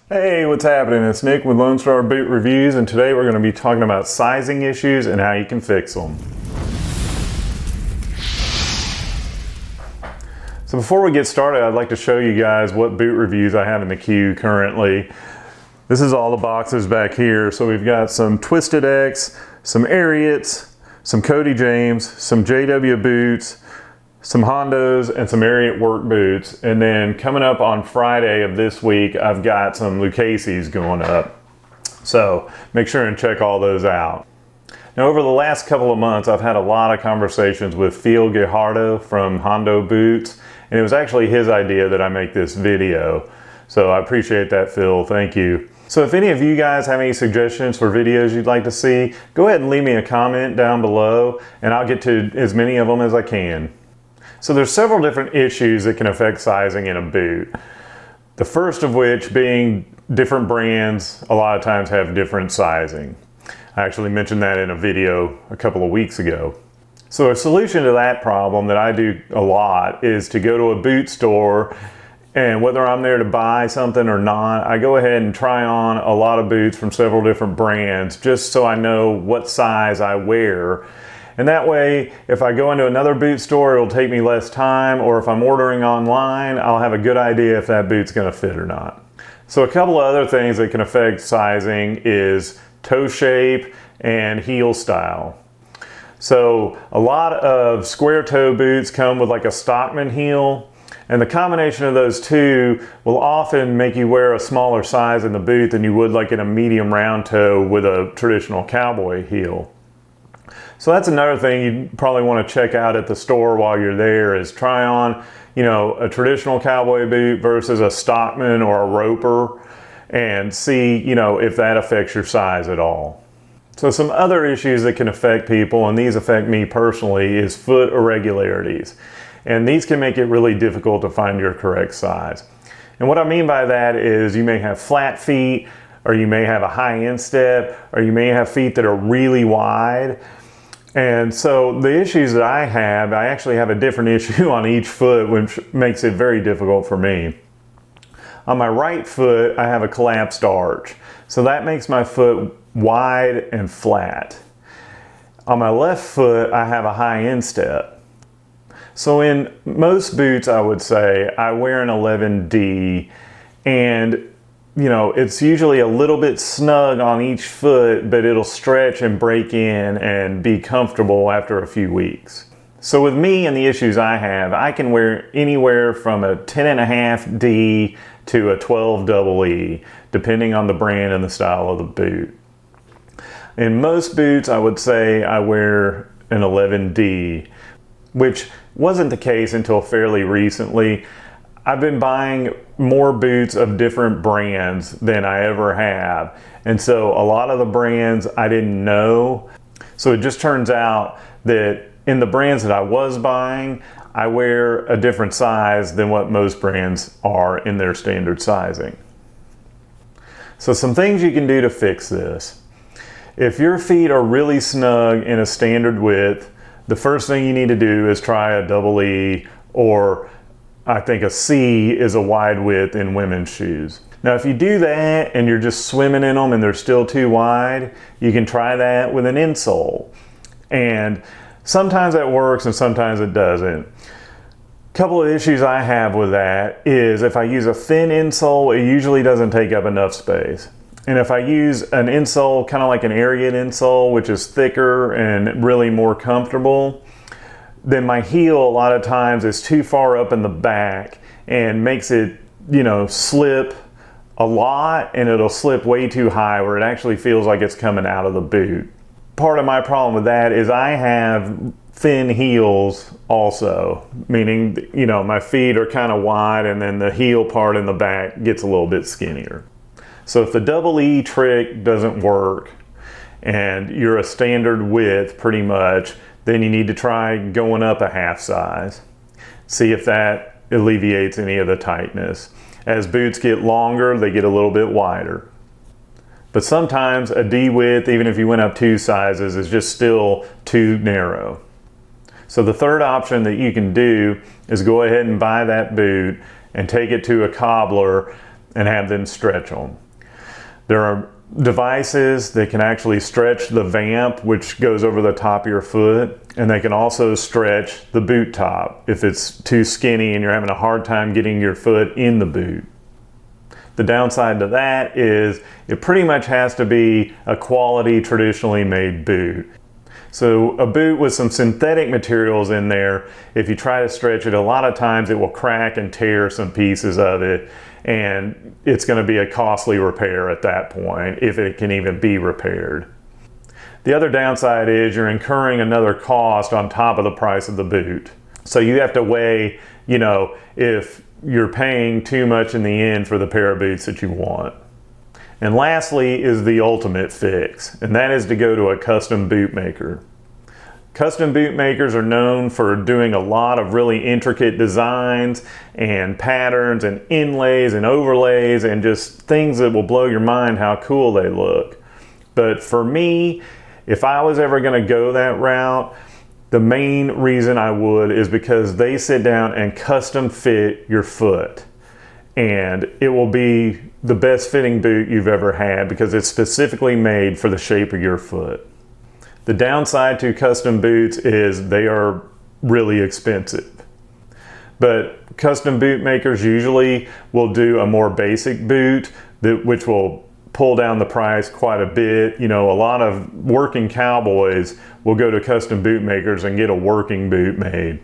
Hey, what's happening? It's Nick with Lone Star Boot Reviews, and today we're going to be talking about sizing issues and how you can fix them. So before we get started, I'd like to show you guys what boot reviews I have in the queue currently. This is all the boxes back here. So we've got some Twisted X, some Ariats, some Cody James, some JW boots, some Hondos, and some Ariat work boots. And then coming up on Friday of this week, I've got some Lucchese's going up. So make sure and check all those out. Now, over the last couple of months, I've had a lot of conversations with Phil Guijardo from Hondo Boots, and it was actually his idea that I make this video. So I appreciate that, Phil. Thank you. So if any of you guys have any suggestions for videos you'd like to see, go ahead and leave me a comment down below, and I'll get to as many of them as I can. So there's several different issues that can affect sizing in a boot. The first of which being different brands a lot of times have different sizing. I actually mentioned that in a video a couple of weeks ago. So a solution to that problem that I do a lot is to go to a boot store, and whether I'm there to buy something or not, I go ahead and try on a lot of boots from several different brands just so I know what size I wear. And that way, if I go into another boot store, it'll take me less time, or if I'm ordering online, I'll have a good idea if that boot's gonna fit or not. So a couple of other things that can affect sizing is toe shape and heel style. So a lot of square toe boots come with like a Stockman heel, and the combination of those two will often make you wear a smaller size in the boot than you would like in a medium round toe with a traditional Cowboy heel. So that's another thing you probably want to check out at the store while you're there, is try on, a traditional Cowboy boot versus a Stockman or a Roper, and see, if that affects your size at all. So some other issues that can affect people, and these affect me personally, is foot irregularities. And these can make it really difficult to find your correct size. And what I mean by that is you may have flat feet, or you may have a high instep, or you may have feet that are really wide. And so the issues that I actually have a different issue on each foot, which makes it very difficult for me. On my right foot, I have a collapsed arch. So that makes my foot wide and flat. On my left foot, I have a high instep. So in most boots, I would say, I wear an 11D, and it's usually a little bit snug on each foot, but it'll stretch and break in and be comfortable after a few weeks. So with me and the issues I have, I can wear anywhere from a 10.5D to a 12 EE, depending on the brand and the style of the boot. In most boots, I would say I wear an 11D, which wasn't the case until fairly recently. I've been buying more boots of different brands than I ever have. And so a lot of the brands I didn't know. So it just turns out that in the brands that I was buying, I wear a different size than what most brands are in their standard sizing. So some things you can do to fix this. If your feet are really snug in a standard width, the first thing you need to do is try a EE, or I think a C is a wide width in women's shoes. Now if you do that and you're just swimming in them and they're still too wide, you can try that with an insole. And sometimes that works and sometimes it doesn't. Couple of issues I have with that is if I use a thin insole, it usually doesn't take up enough space. And if I use an insole, kind of like an Ariat insole, which is thicker and really more comfortable, then my heel a lot of times is too far up in the back and makes it, slip a lot, and it'll slip way too high where it actually feels like it's coming out of the boot. Part of my problem with that is I have thin heels also, meaning, my feet are kind of wide and then the heel part in the back gets a little bit skinnier. So if the EE trick doesn't work and you're a standard width pretty much, then you need to try going up a half size. See if that alleviates any of the tightness. As boots get longer, they get a little bit wider. But sometimes a D width, even if you went up 2 sizes, is just still too narrow. So the third option that you can do is go ahead and buy that boot and take it to a cobbler and have them stretch them. There are devices that can actually stretch the vamp, which goes over the top of your foot, and they can also stretch the boot top if it's too skinny and you're having a hard time getting your foot in the boot. The downside to that is it pretty much has to be a quality, traditionally made boot. So a boot with some synthetic materials in there, if you try to stretch it, a lot of times it will crack and tear some pieces of it, and it's going to be a costly repair at that point, if it can even be repaired. The other downside is you're incurring another cost on top of the price of the boot. So you have to weigh, if you're paying too much in the end for the pair of boots that you want. And lastly is the ultimate fix, and that is to go to a custom boot maker. Custom boot makers are known for doing a lot of really intricate designs and patterns and inlays and overlays and just things that will blow your mind how cool they look. But for me, if I was ever going to go that route, the main reason I would is because they sit down and custom fit your foot. And it will be the best fitting boot you've ever had because it's specifically made for the shape of your foot. The downside to custom boots is they are really expensive. But custom boot makers usually will do a more basic boot which will pull down the price quite a bit. A lot of working cowboys will go to custom boot makers and get a working boot made.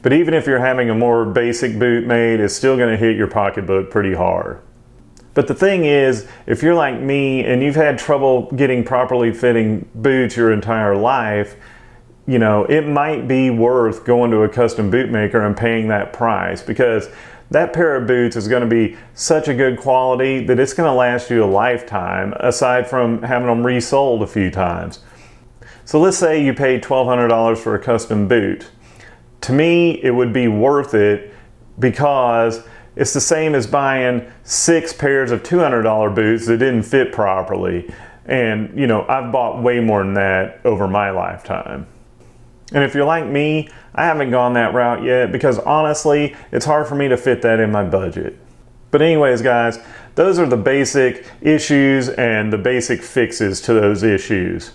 But even if you're having a more basic boot made, it's still going to hit your pocketbook pretty hard. But the thing is, if you're like me and you've had trouble getting properly fitting boots your entire life, it might be worth going to a custom boot maker and paying that price, because that pair of boots is going to be such a good quality that it's going to last you a lifetime, aside from having them resold a few times. So let's say you paid $1,200 for a custom boot. To me, it would be worth it because it's the same as buying 6 pairs of $200 boots that didn't fit properly. And, I've bought way more than that over my lifetime. And if you're like me, I haven't gone that route yet because honestly, it's hard for me to fit that in my budget. But anyways, guys, those are the basic issues and the basic fixes to those issues.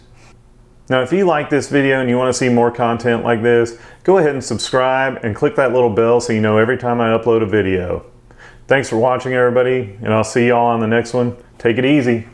Now, if you like this video and you want to see more content like this, go ahead and subscribe and click that little bell so you know every time I upload a video. Thanks for watching, everybody, and I'll see y'all on the next one. Take it easy.